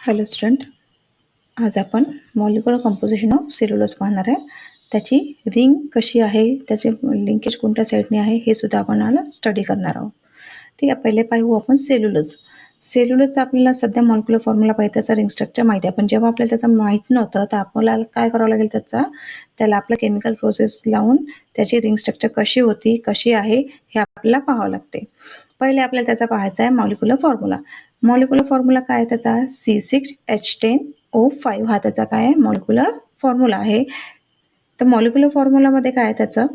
Hello student, आज आपण molecular composition of cellulose पाहणार आहे. त्याची रिंग कशी आहे, त्याचे लिंकेज कोणत्या साईडने आहे हे सुद्धा आपण आज स्टडी करणार आहोत. ठीक आहे, पहिले पाहू आपण सेल्युलोज. सेल्युलोजचा आपल्याला सध्या मॉलिक्युलर फॉर्म्युला पाहिजे, त्याचा रिंग स्ट्रक्चर माहिती आहे. पण जेव्हा आपल्याला त्याचं माहीत नव्हतं तर आपल्याला काय करावं लागेल, त्याला आपलं केमिकल प्रोसेस लावून त्याची रिंग स्ट्रक्चर कशी होती, कशी आहे हे आपल्याला पाहावं लागते. पहिले आपल्याला त्याचा पाहायचा आहे मॉलिक्युलर फॉर्म्युला. मॉलिक्युलर फॉर्म्युला काय आहे त्याचा? C6H10O5 हा त्याचा काय आहे? मॉलिक्युलर फॉर्म्युला आहे. तर मॉलिक्युलर फॉर्म्युलामध्ये काय आहे त्याचं?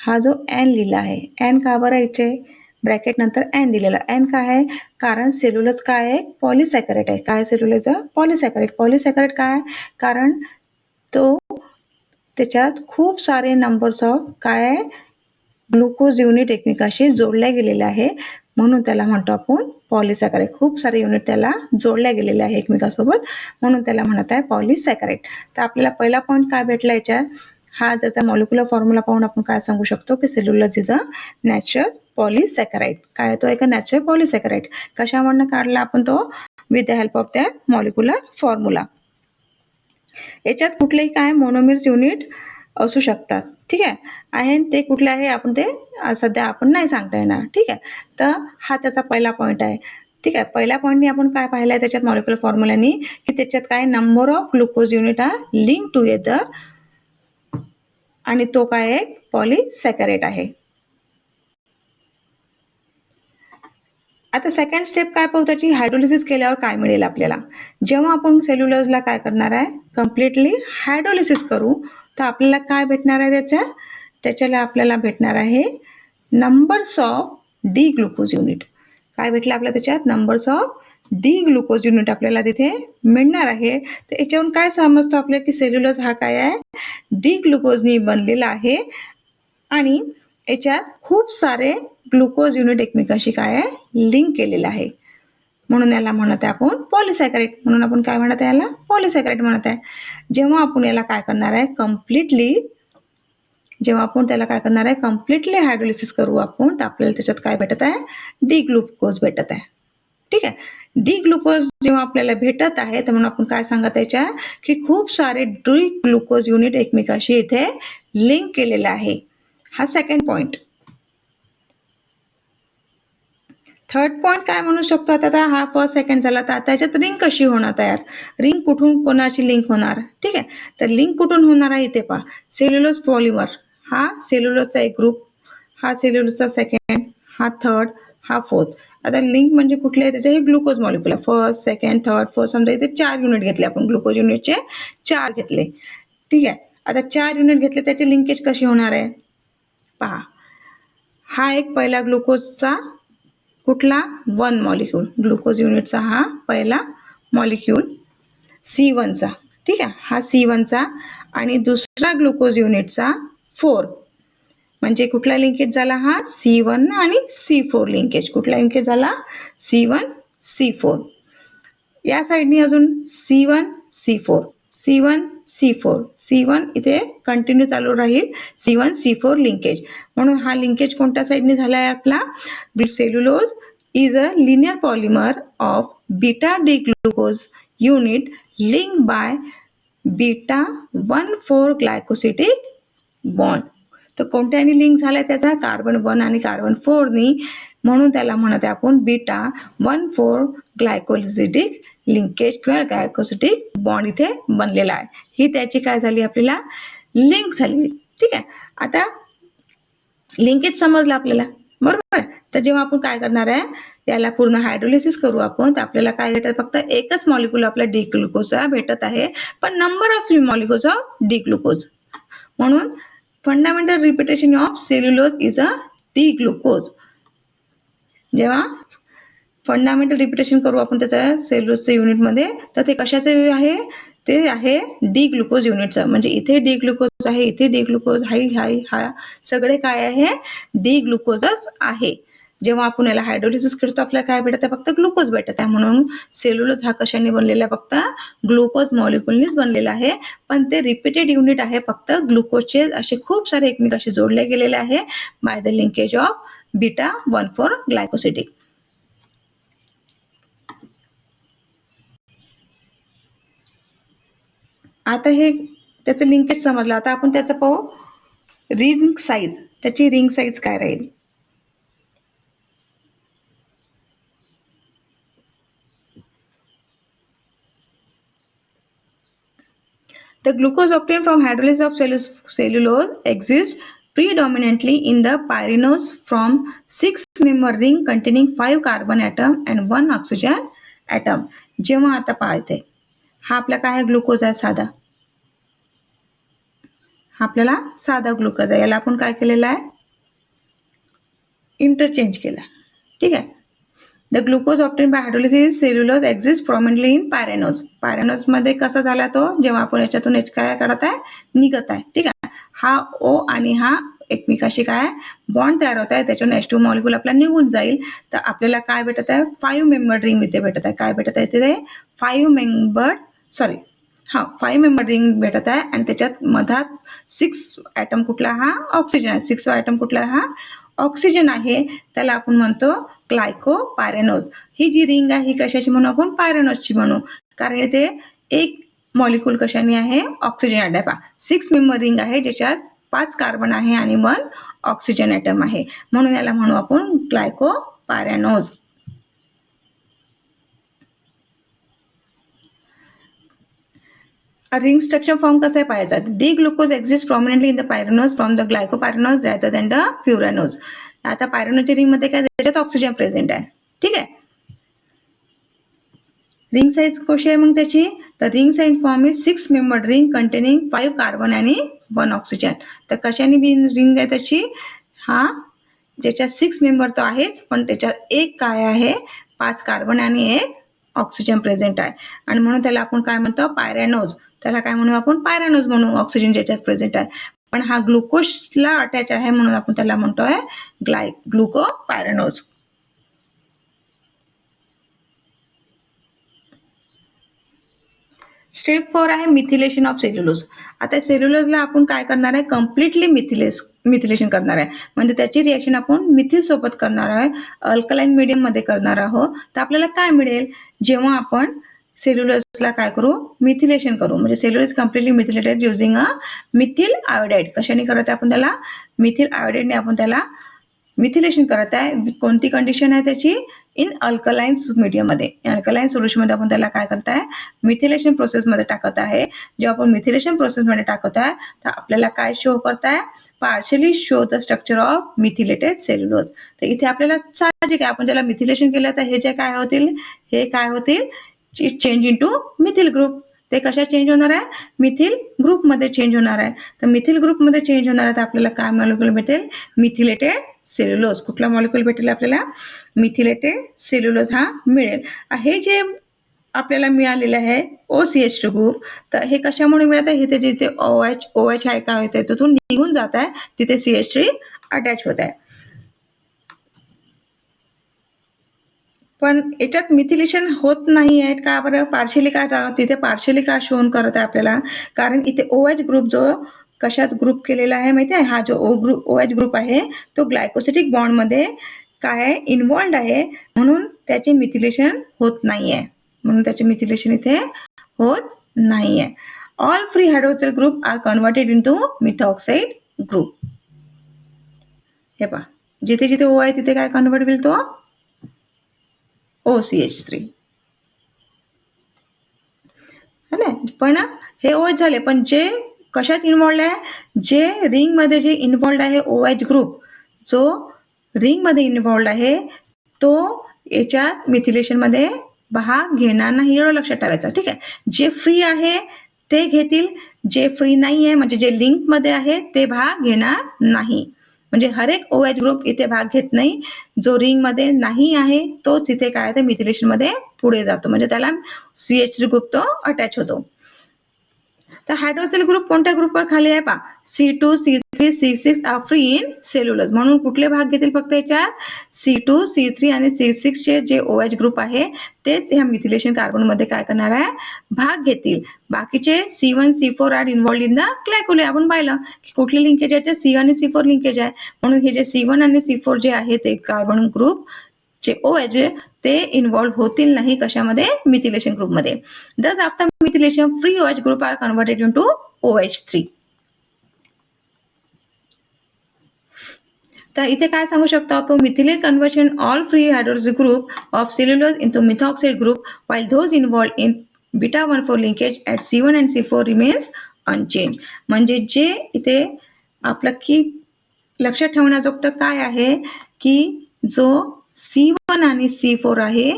हा जो एन लिहिला आहे, एन का बरं इथे ब्रॅकेट नंतर एन दिलेला. एन काय आहे? कारण सेल्युलोज काय आहे? पॉलिसॅकराइड आहे. काय सेल्युलोज? पॉलिसॅकराइड. पॉलिसॅकराइड काय? कारण तो त्याच्यात खूप सारे नंबर्स ऑफ काय आहे? ग्लुकोज युनिट एकमेकाशी जोडल्या गेलेल्या आहे, म्हणून त्याला म्हणतो आपण पॉलिसॅकराइड. खूप सारे युनिट त्याला जोडल्या गेलेले आहे एकमेकांसोबत, म्हणून त्याला म्हणत आहे पॉलिसॅकराइड. तर आपल्याला पहिला पॉईंट काय भेटला याच्यात? हा ज्याचा मॉलिक्युलर फॉर्म्युला पाहून आपण काय सांगू शकतो की सेल्युलोज इज अ नॅचरल पॉलिसॅकराइड. काय तो? एक नॅचरल पॉलिसॅकराइड. कशामधनं काढला आपण तो? With the help of that molecular formula. याच्यात कुठलेही काय मोनोमर्स युनिट असू शकतात. ठीक आहे, ते कुठले आहे आपण ते सध्या आपण नाही सांगता येणार. ठीक आहे, तर हा त्याचा पहिला पॉईंट आहे. ठीक आहे, पहिल्या पॉईंटनी आपण काय पाहिलंय त्याच्यात मॉलिक्युलर फॉर्म्युलानी की त्याच्यात काय number of glucose unit are link together आणि तो काय आहे? पॉलिसॅकराइड आहे. आता सेकंड स्टेप काय पाहू त्याची? हायड्रोलिसिस केल्यावर काय मिळेल आपल्याला? जेव्हा आपण सेल्युलोजला काय करणार आहे? कम्प्लिटली हायड्रोलिसिस करू तर आपल्याला काय भेटणार आहे त्याच्याला आपल्याला भेटणार आहे numbers of D glucose unit. काय भेटलं आपल्याला त्याच्यात? Numbers of D glucose unit आपल्याला तिथे मिळणार आहे. तर याच्यावरून काय समजतो आपल्याला की सेल्युलोज हा काय आहे? डी ग्लुकोजनी बनलेला आहे आणि याच्यात खूप सारे ग्लुकोज युनिट एकमेकांशी काय आहे? लिंक केलेलं आहे, म्हणून याला म्हणत आहे आपण पॉलिसॅकराइड. म्हणून आपण काय म्हणत आहे? याला पॉलिसॅकराइड म्हणत आहे. जेव्हा आपण याला काय करणार आहे? जेव्हा आपण त्याला काय करणार आहे? कम्प्लिटली हायड्रोलिसिस करू आपण तर आपल्याला त्याच्यात काय भेटत आहे? डी ग्लुकोज भेटत आहे. ठीक आहे, डी ग्लुकोज जेव्हा आपल्याला भेटत आहे तर म्हणून आपण काय सांगत याच्या की खूप सारे डी ग्लुकोज युनिट एकमेकांशी इथे लिंक केलेले आहे. हा सेकंड पॉइंट. थर्ड पॉइंट काय म्हणू शकतो? आता हा फर्स्ट सेकंड झाला, तर त्याच्यात रिंग कशी होणार तयार? रिंग कुठून कोणाची लिंक होणार? ठीक आहे, तर लिंक कुठून होणार आहे इथे पहा. सेल्युलोज पॉलिमर हा सेल्युलोजचा एक ग्रुप, हा सेल्युलोजचा सेकंड, हा थर्ड, हा फोर्थ. आता लिंक म्हणजे कुठले आहे त्याचे? हे glucose molecule first, second, third, fourth. समजा इथे 4 युनिट घेतले आपण, ग्लुकोज युनिटचे 4 घेतले. ठीक आहे, आता 4 युनिट घेतले, त्याची लिंकेज कशी होणार आहे पहा. हा एक पहिला ग्लुकोजचा कुठला? 1 मॉलिक्यूल. ग्लुकोज युनिटचा हा पहिला मॉलिक्यूल C1चा. ठीक आहे, हा C1चा आणि दुसरा ग्लुकोज युनिटचा 4. म्हणजे कुठला लिंकेज झाला? हा C1 आणि C4 लिंकेज. कुठला लिंकेज झाला? C1 C4. या साईडनी अजून C1 C4, C1 C4, C1 इथे कंटिन्यू चालू राहील, C1 C4 लिंकेज. म्हणून हा लिंकेज कोणत्या साईडने झाला आहे आपला? Cellulose is a linear polymer of beta D glucose unit link by beta 1,4 glycosidic bond. तर कोणत्याने लिंक झालाय त्याचा? कार्बन 1 आणि कार्बन 4 नी, म्हणून त्याला म्हणत आहे आपण बीटा 1,4 ग्लायकोसिडिक लिंकेज किंवा ग्लायकोसिडिक बॉन्ड इथे बनलेला आहे. ही त्याची काय झाली? आपल्याला लिंक झाली. ठीक आहे, आता लिंकेज समजलं आपल्याला, बरोबर. तर जेव्हा आपण काय करणार आहे? याला पूर्ण हायड्रोलिसिस करू आपण तर आपल्याला काय भेटत? फक्त एकच मॉलिक्यूल आपला डी ग्लुकोजचा भेटत आहे, पण number of molecules of D glucose. म्हणून fundamental repetition of cellulose is a D glucose. जेव्हा फंडामेंटल रिपिटेशन करू आपण त्याच्या सेल्युलोजच्या युनिटमध्ये तर ते कशाचे आहे? ते आहे डी ग्लुकोज युनिटचं. म्हणजे इथे डी ग्लुकोज आहे, इथे डी ग्लुकोज आहे, हा सगळे काय आहे? डी ग्लुकोजच आहे. जेव्हा आपण याला हायड्रोलिसिस करतो आपल्याला काय भेटत आहे? फक्त ग्लुकोज भेटत आहे. म्हणून सेल्युलोज हा कशाने बनलेला आहे? फक्त ग्लुकोज मॉलिक्युलनीच बनलेला आहे. पण ते रिपीटेड युनिट आहे फक्त ग्लुकोजचे, असे खूप सारे एकमेकांशी जोडले गेलेले आहे by the linkage of beta 1,4 glycosidic. आता हे त्याचं लिंकेज समजलं. आता आपण त्याचं पाहू रिंग साईज. त्याची रिंग साईज काय राहील. The glucose obtained from hydrolysis of cellulose exists predominantly in the pyranose from 6-member ring containing 5 carbon atom and 1 oxygen atom. जेव्हा आता पाहते हा आपला काय ग्लुकोज आहे साधा. हा आपल्याला साधा ग्लुकोज आहे. याला आपण काय केलेला आहे इंटरचेंज केला. ठीक आहे. The glucose obtained by hydrolysis cellulose exists prominently in pyranose. Pyranose मध्ये कसा झाला तो जेव्हा आपण याच्यातून H काय करत आहे निघत आहे. ठीक आहे. हा O आणि हा एकमेकाशी काय बॉन्ड तयार होत आहे. त्याच्यातून H2 मॉलिक्यूल आपला निघून जाईल. तर आपल्याला काय भेटत आहे 5 मेंबर रिंग इथे भेटत आहे. काय भेटत आहे इथे 5 मेंबर रिंग भेटत आहे आणि त्याच्यात मधात 6 ॲटम कुठला हा ऑक्सिजन आहे. 6 ॲटम कुठला हा ऑक्सिजन आहे. त्याला आपण म्हणतो ग्लायकोपायरेनोज. ही जी रिंग आहे ही कशाची म्हणू आपण पायरेनोजची म्हणू. कारण इथे एक मॉलिक्यूल कशाने आहे ऑक्सिजन ॲटम आहे. 6 मेंबर रिंग आहे ज्याच्यात 5 कार्बन आहे आणि 1 ऑक्सिजन ॲटम आहे. म्हणून याला म्हणू आपण ग्लायकोपायरेनोज. रिंग स्ट्रक्चर फॉर्म कसा आहे पाहायचा. D glucose exist prominently in the pyranose from the glycopyranose rather than the furanose. आता पायरेनोजच्या रिंग मध्ये काय त्याच्यात ऑक्सिजन प्रेझेंट आहे. ठीक आहे. रिंग साईज कशी आहे मग त्याची. तर ring size form is 6 member ring containing 5 carbon आणि 1 ऑक्सिजन. तर कशाने रिंग आहे त्याची हा ज्याच्यात 6 मेंबर तो आहेच पण त्याच्यात एक काय आहे 5 कार्बन आणि 1 ऑक्सिजन प्रेझेंट आहे आणि म्हणून त्याला आपण काय म्हणतो पायरेनोज. त्याला काय म्हणू आपण पायरेनोज म्हणू ऑक्सिजन ज्याच्यात प्रेझेंट आहे. पण हा ग्लुकोजला अटॅच आहे म्हणून आपण त्याला म्हणतोय ग्लुकोपायरेनोज. स्टेप 4 आहे मिथिलेशन ऑफ सेल्युलोज. आता सेल्युलोजला आपण काय करणार आहे कम्प्लिटली मिथिलेशन करणार आहे. म्हणजे त्याची रिएक्शन आपण मिथिल सोबत करणार आहे. अल्कलाइन मीडियम मध्ये करणार आहोत. तर आपल्याला काय मिळेल जेव्हा आपण सेल्युलोजला काय करू मिथिलेशन करू. म्हणजे cellulose completely methylated using a methyl iodide. कशाने करत आहे आपण त्याला मिथिल आयोडाइडने आपण त्याला मिथिलेशन करत आहे. कोणती कंडिशन आहे त्याची इन अल्कलाइन मीडियम मध्ये. अल्कलाइन सोल्युशन मध्ये आपण त्याला काय करत आहे मिथिलेशन प्रोसेस मध्ये टाकत आहे. जेव्हा आपण मिथिलेशन प्रोसेस मध्ये टाकत आहे तर आपल्याला काय शो करत आहे partially show the structure of methylated cellulose. तर इथे आपल्याला साहजिक आहे आपण त्याला मिथिलेशन केलं तर हे जे काय होतील हे काय होतील चेंज इनटू मिथिल ग्रुप. ते कशा चेंज होणार आहे मिथिल ग्रुप मध्ये चेंज होणार आहे. तर मिथिल ग्रुप मध्ये चेंज होणार आहे तर आपल्याला काय मॉलिक्यूल भेटेल मिथिलेटेड सेल्युलोज. कुठला मॉलिक्यूल भेटेल आपल्याला मिथिलेटेड सेल्युलोज हा मिळेल. हे जे आपल्याला मिळालेलं आहे OCH2 ग्रुप. तर हे कशामुळे मिळत आहे हे जिथे OH आहे काय होत आहे तिथून निघून जात आहे तिथे CH3 अटॅच होत आहे. पण याच्यात मिथिलेशन होत नाही आहे का बरं पार्शियली का तिथे पार्शियली का शोन करत आहे आपल्याला. कारण इथे OH ग्रुप जो कशात ग्रुप केलेला आहे माहिती आहे. हा जो OH ग्रुप आहे तो ग्लायकोसिटिक बॉन्ड मध्ये काय इन्व्हॉल्ड आहे म्हणून त्याचे मिथिलेशन होत नाही आहे. म्हणून त्याचे मिथिलेशन इथे होत नाही आहे. All free hydroxyl group are converted into methoxide group. हे पहा जिथे जिथे O आहे तिथे काय कन्वर्ट होईल तो OCH3 है ना. पण हे OH झाले पण जे कशात इन्व्हॉल्ड आहे जे रिंग मध्ये जे इन्व्हॉल्ड आहे OH ग्रुप जो रिंग मध्ये इन्व्हॉल्ड आहे तो याच्यात मिथिलेशन मध्ये भाग घेणार नाही एवढं लक्षात ठेवायचं. ठीक आहे. जे फ्री आहे ते घेतील जे फ्री नाही आहे म्हणजे जे लिंक मध्ये आहे ते भाग घेणार नाही. म्हणजे हर एक OH ग्रुप इथे भाग घेत नाही. जो रिंग मध्ये नाही आहे तोच इथे काय ते मिथिलेशन मध्ये पुढे जातो म्हणजे त्याला CH3 ग्रुप तो अटॅच होतो. तर हायड्रोक्सिल ग्रुप कोणत्या ग्रुपवर खाली आहे पहा C2 C3 C6 R free in cellulose. म्हणून कुठले भाग घेतील फक्त याच्यात C2 C3 आणि C6 चे जे OH ग्रुप आहे तेच ह्या मिथिलेशन कार्बन मध्ये काय करणार आहे भाग घेतील. बाकीचे C1 C4 are involved in the glycolysis. आपण पाहिलं की कुठली लिंकेज आहे C1 आणि C4 लिंकेज आहे. म्हणून हे जे C1 आणि C4 जे आहे ते कार्बन ग्रुप चे OH ते इन्व्हॉल्व्ह होतील नाही कशामध्ये, मिथिलेशन ग्रुपमध्ये. Thus after methylation free OH group are converted into OH3. तर इथे काय सांगू शकतो आपण, methylate conversion all free hydroxy group of cellulose into methoxide group while those involved in beta 1,4 linkage at C1 and C4 remains unchanged. म्हणजे जे इथे आपलं की लक्षात ठेवण्याजोगतं काय आहे की जो C1 आणि C4 आहे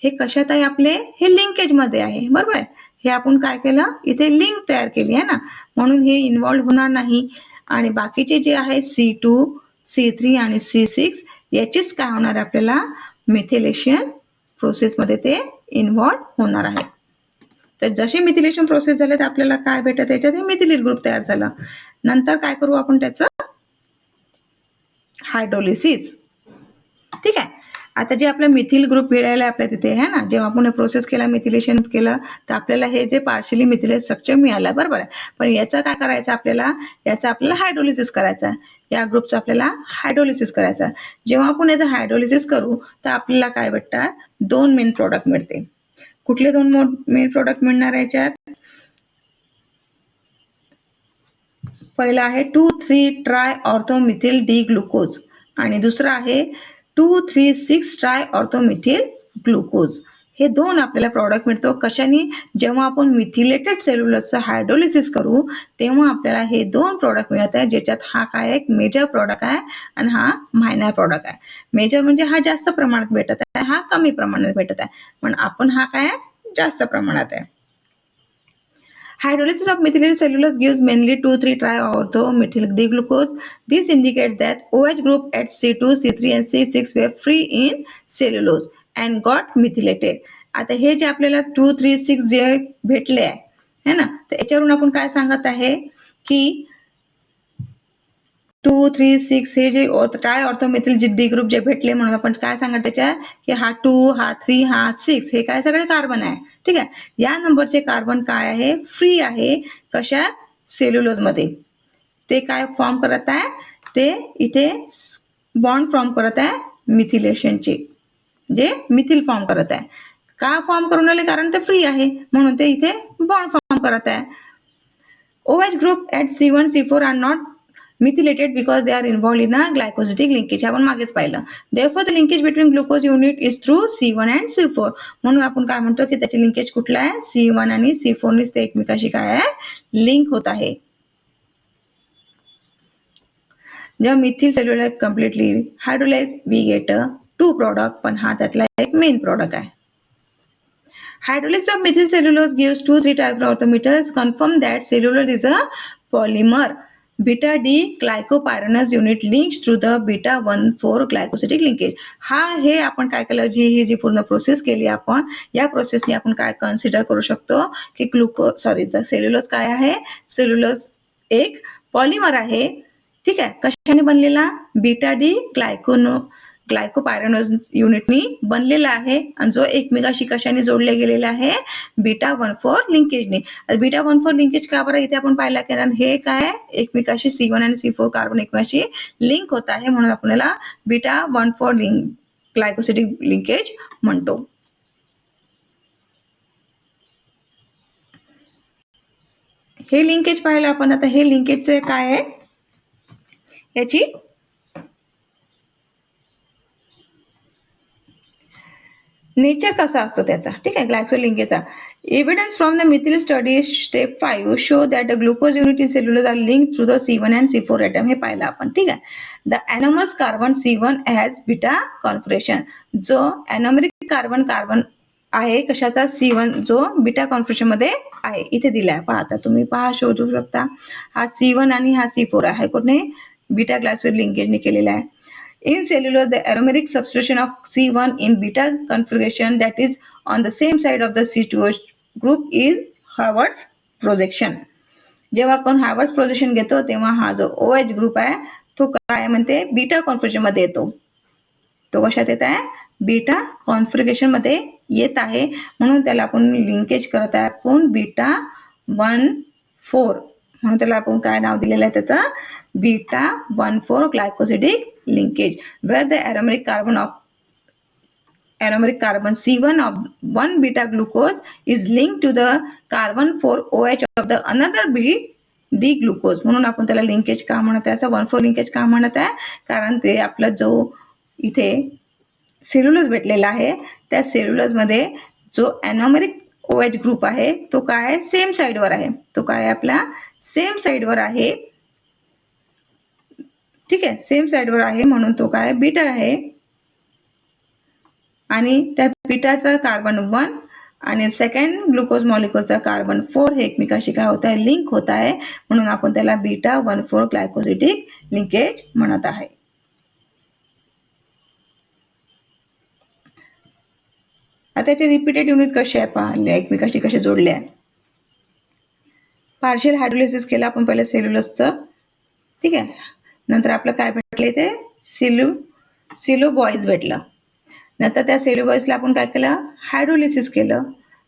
हे कशात आहे आपले, हे लिंकेज मध्ये आहे, बरोबर आहे. हे आपण काय केलं, इथे लिंक तयार केली आहे ना, म्हणून हे इन्व्हॉल्व्ह होणार नाही. आणि बाकीचे जे आहे C2, C3 आणि C6 याचीच काय होणार आहे, आपल्याला मिथिलेशन प्रोसेसमध्ये ते इन्व्हॉल्व्ह होणार आहे. तर जशी मिथिलेशन प्रोसेस झाली तर आपल्याला काय भेटत, त्याच्यात मिथिलेट ग्रुप तयार झाला. नंतर काय करू आपण, त्याचं हायड्रोलिसिस. ठीक आहे. आता जे आपला मिथिल ग्रुप मिळाला आपल्या तिथे आहे ना, जेव्हा आपण प्रोसेस केला, मिथिलेशन केलं, तर आपल्याला हे जे पार्शियली मिथिलेट स्ट्रक्चर मिळालं, बरोबर आहे. पण याचं काय करायचं आपल्याला, याचं आपल्याला हायड्रोलिसिस करायचं, या ग्रुपचं आपल्याला हायड्रोलिसिस करायचं. जेव्हा आपण याचं हायड्रोलिसिस करू तर आपल्याला काय भेटतात, 2 मेन प्रोडक्ट मिळते. कुठले 2 मेन प्रोडक्ट मिळणार याच्यात, पहिला आहे 2,3 ट्राय ऑर्थोमिथिल डी ग्लुकोज आणि दुसरा आहे 2,3,6 ट्राय ऑर्थोमिथिल ग्लुकोज. हे 2 आपल्याला प्रॉडक्ट मिळतो कशाने, जेव्हा आपण मिथिलेटेड सेल्युलोजचं हायड्रोलिसिस करू तेव्हा आपल्याला हे 2 प्रॉडक्ट मिळत आहे, ज्याच्यात हा काय एक मेजर प्रॉडक्ट आहे आणि हा मायनर प्रॉडक्ट आहे. मेजर म्हणजे हा जास्त प्रमाणात भेटत आहे, हा कमी प्रमाणात भेटत आहे, पण आपण हा काय जास्त प्रमाणात आहे. Hydrolysis of methylated cellulose gives mainly 2,3-triorthomethyl D-glucose. This indicates that OH group at C2, C3 and C6 were free in cellulose and got methylated. आता हे जे आपल्याला 2, 3, 6 जे भेटले आहे ना, तर याच्यावरून आपण काय सांगत आहे की 2, 3, 6 हे जे ट्राय ऑर्थोमेथिल जे डी ग्रुप जे भेटले, म्हणून आपण काय सांगत त्याच्या की हा 2, हा 3, हा 6 हे काय सगळे कार्बन आहे. ठीक आहे. या नंबरचे कार्बन काय आहे, फ्री आहे कशात, सेल्युलोज मध्ये. ते काय फॉर्म करत आहे, ते इथे बॉन्ड फॉर्म करत आहे मिथिलेशनचे, जे मिथिल फॉर्म करत आहे. का फॉर्म करून आले, कारण ते फ्री आहे म्हणून ते इथे बॉन्ड फॉर्म करत आहे. OH group at C1, C4 are not methylated because they are involved in a glycosidic linkage. आपण मागेच पाहिलं. Therefore the linkage between glucose unit is through C1 and C4. म्हणून आपण काय म्हणतो की त्याचे लिंकेज कुठला आहे, C1 आणि C4 ने ते एकमेकांशी काय आहे, लिंक होत आहे. जेव्हा methyl cellulose completely hydrolyse we get 2 product, पण हा त्यातला एक मेन प्रॉडक्ट आहे. Hydrolysis of methyl cellulose gives 2,3-triorthometers. Confirm that cellulose is a polymer. Beta D glycopyranose unit links through the beta 1,4 glycosidic linkage. हा हे आपण काय केलं, ही जी पूर्ण प्रोसेस केली आपण, या प्रोसेसने आपण काय कन्सिडर करू शकतो की सेल्युलोज काय आहे, सेल्युलोज एक पॉलिमर आहे. ठीक आहे. कशाने बनलेला, बीटा डी ग्लायकोपायरानोज युनिटनी बनलेला आहे आणि जो एकमेकाशी कशाने जोडले गेलेला आहे, बीटा 1,4 लिंकेजने. बीटा 1,4 लिंकेज का बरं इथे आपण पाहिला, कारण हे काय एकमेकाशी C1 आणि C4 कार्बन एकमेकाशी लिंक होत आहे, म्हणून आपल्याला बीटा 1,4 ग्लायकोसिडिक लिंकेज म्हणतो. हे लिंकेज पाहिलं आपण. आता हे लिंकेजचे काय आहे, याची नेचर कसा असतो त्याचा. ठीक आहे. ग्लायकोलिंकेजचा evidence from the methyl study step 5 show that the glucose unit in cellulose are linked through the C1 and C4 atom. हे पाहिलं आपण. ठीक आहे. द एनोमस carbon C1 has beta configuration. जो एनोमेरिक कार्बन आहे कशाचा, C1, जो बीटा कॉन्फिगरेशन मध्ये आहे, इथे दिलाय पहा. तुम्ही पहा, शोधू शकता. हा C1 आणि हा C4 आहे, कोणते बीटा ग्लायकोसिड लिंकेजने केलेला आहे. In cellulose, the aromatic substitution of C1 in beta configuration that is on the same side of the C2H group is Hayward's projection. जेव्हा आपण हायवर्ड्स प्रोजेक्शन घेतो तेव्हा हा जो OH ग्रुप आहे तो काय म्हणते, बीटा कॉन्फिगरेशन मध्ये येतो. तो कशात येत आहे, बीटा कॉन्फिगरेशन मध्ये येत आहे, म्हणून त्याला आपण लिंकेज करत आहे आपण बीटा 1,4, म्हणून त्याला आपण काय नाव दिलेलं आहे त्याचं, beta 1,4 glycosidic linkage, where the aromatic carbon of anomeric carbon C1 of one beta glucose is linked to the carbon 4OH of the another D glucose. म्हणून आपण त्याला लिंकेज का म्हणत आहे, असं 1,4 लिंकेज का म्हणत आहे, कारण ते आपला जो इथे सेल्युलोज भेटलेला आहे त्या सेल्युलोजमध्ये जो एनोमेरिक OH ग्रुप आहे तो काय सेम साइडवर आहे, तो काय आपला सेम साइडवर आहे. ठीक आहे, सेम साइडवर आहे म्हणून तो काय बीटा आहे. आणि त्या बीटाचा कार्बन 1 आणि सेकंड ग्लुकोज मॉलिक्युलचा कार्बन 4 हे एकमेकांशी काय होत आहे, लिंक होत आहे. म्हणून आपण त्याला बीटा 1,4 ग्लायकोसिडिक लिंकेज म्हणत आहे. आता त्याचे रिपीटेड युनिट कसे आहे पहा, एकमेकांशी कसे जोडले आहे. पार्शियल हायड्रोलिसिस केलं आपण पहिले सेल्युलोजचं. ठीक आहे, नंतर आपलं काय भेटले ते सिलोबॉइज भेटलं. नंतर त्या सेल्युबॉइजला आपण काय केलं, हायड्रोलिसिस केलं.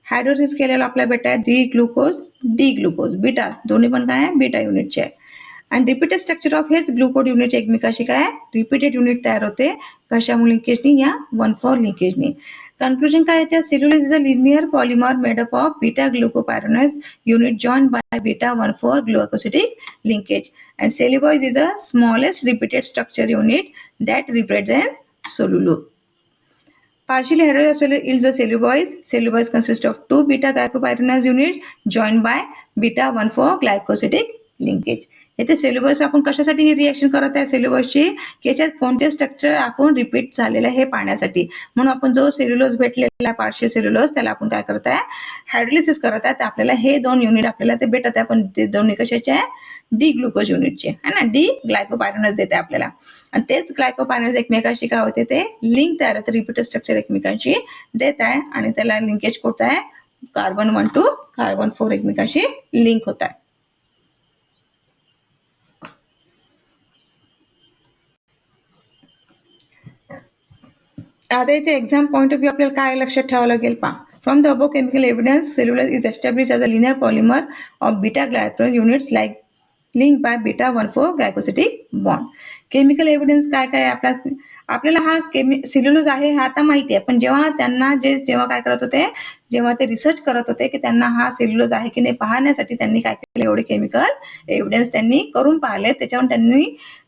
हायड्रोलिसिस केल्याला आपल्याला भेटत डी ग्लुकोज बीटा, दोन्ही पण काय आहे बीटा युनिटचे आहे. आणि रिपीटेड स्ट्रक्चर ऑफ हेच ग्लुकोड युनिट एकमेकाशी काय रिपीटेड युनिट तयार होते, कशामुळे लिंकेजनी, या 1,4 लिंकेजनी. कन्क्लुजन काय आहे, cellulose is a linear polymer made up of beta glucopyranose unit joined by beta 1,4 glycosidic linkage. And cellulose is a smallest repeated structure unit that represents cellulose. Partially heterologous is the cellulose. Cellulose consists of 2 beta glycopyronase units joined by beta 1,4 glycosidic linkage. येथे cellulose आपण कशासाठी ही reaction करत आहे सेल्युलोजची, की याच्यात कोणते structure आपण repeat झालेलं आहे हे पाहण्यासाठी. म्हणून आपण जो सेल्युलोज भेटलेला पार्शियल सेल्युलोज त्याला आपण काय करत आहे, हायड्रोलिसिस करत आहे. तर आपल्याला हे 2 युनिट आपल्याला ते भेटत आहे, पण ते दोन्ही कशाचे आहे, डी ग्लुकोज युनिटचे आहे ना, डी ग्लायकोपायरोनेज देते आपल्याला. आणि तेच ग्लायकोपायरोनेज एकमेकांशी काय होते, ते लिंक तयार होते, रिपीटेड स्ट्रक्चर एकमेकांशी देत आहे. आणि त्याला लिंकेज होत आहे कार्बन 1 to कार्बन 4 एकमेकांशी लिंक होत आहे. आता याचे एक्झाम पॉइंट ऑफ व्ह्यू आपल्याला काय लक्षात ठेवावं लागेल पहा. From the above chemical evidence cellulose is established as a linear polymer of beta glucose units like link by beta 1,4 glycosidic bond. Chemical evidence काय काय आपल्याला हा सेल्युलोज आहे हा आता माहिती आहे, पण जेव्हा त्यांना जेव्हा काय करत होते, जेव्हा ते रिसर्च करत होते की त्यांना हा सेल्युलोज आहे की नाही पाहण्यासाठी त्यांनी काय केलं, एवढे केमिकल एव्हिडन्स त्यांनी करून पाहिले. त्याच्यावर त्यांनी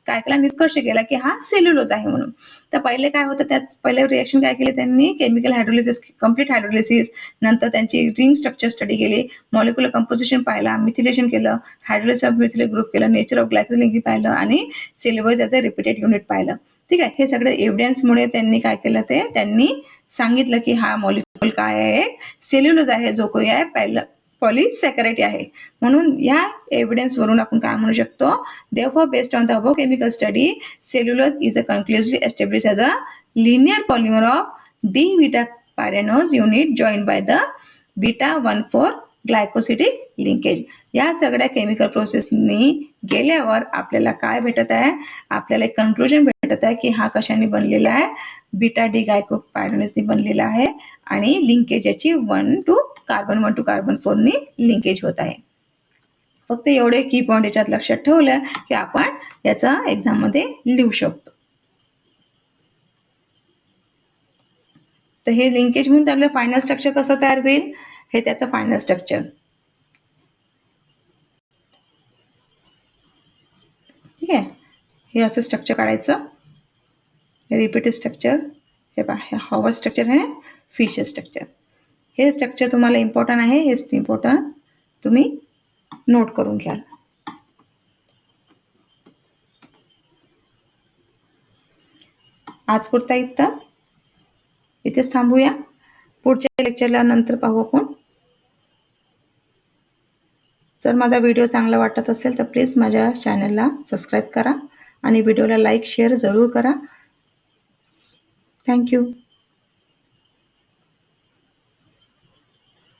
काय केला, निष्कर्ष केला की हा सेल्युलोज आहे म्हणून. तर पहिले काय होतं, त्याच पहिले रिएक्शन काय केली त्यांनी, केमिकल हायड्रोलिसिस, कम्प्लीट हायड्रोलिसिस, नंतर त्यांची रिंग स्ट्रक्चर स्टडी केली, मॉलिक्युलर कंपोजिशन पाहिला, मिथिलेशन केलं, हायड्रोलिसिस ऑफ मिथिलेट ग्रुप केलं, नेचर ऑफ ग्लायकोलिंग पाहिलं आणि सेल्युलोज याचं रिपीटेड युनिट पाहिलं. ठीक आहे, हे सगळे एव्हिडन्समुळे त्यांनी काय केलं, ते त्यांनी सांगितलं की हा मॉलिक्युल काय आहे, सेल्युलोज आहे, जो काही आहे पहिला पॉलिसॅकराइड आहे. म्हणून या एव्हिडन्स वरून आपण काय म्हणू शकतो, therefore based on the above chemical study cellulose is a conclusively established as a linear polymer of D beta pyranose unit joined by the beta 1,4 glycosidic linkage. या सगळ्या केमिकल प्रोसेसनी गेल्यावर आपल्याला काय भेटत आहे, आपल्याला एक कन्क्लुजन भेटत आहे की हा कशाने बनलेला आहे, बीटा डी ग्लायकोपायरोनेजने बनलेला आहे. आणि लिंकेज याची 1 to कार्बन 4 नी लिंकेज होत आहे. फक्त एवढे की पॉइंट याच्यात लक्षात ठेवलं की आपण याचा एक्झाम मध्ये लिहू शकतो. तर हे लिंकेज म्हणून आपलं फायनल स्ट्रक्चर कसं तयार होईल, हे त्याचं फायनल स्ट्रक्चर. ठीक आहे, हे असं स्ट्रक्चर काढायचं, हे रिपीटेड स्ट्रक्चर, हे पहा हे हॉवर स्ट्रक्चर आहे, फिशर स्ट्रक्चर. हे स्ट्रक्चर तुम्हाला इम्पॉर्टंट आहे, हेच इम्पॉर्टंट तुम्ही नोट करून घ्याल. आज पुरता इतकाच, इथेच थांबूया. पुढच्या लेक्चरला नंतर पाहू आपण. जर माझा व्हिडिओ चांगला वाटत असेल तर प्लीज माझ्या चॅनलला सबस्क्राईब करा आणि व्हिडिओला लाईक शेअर जरूर करा. थँक्यू.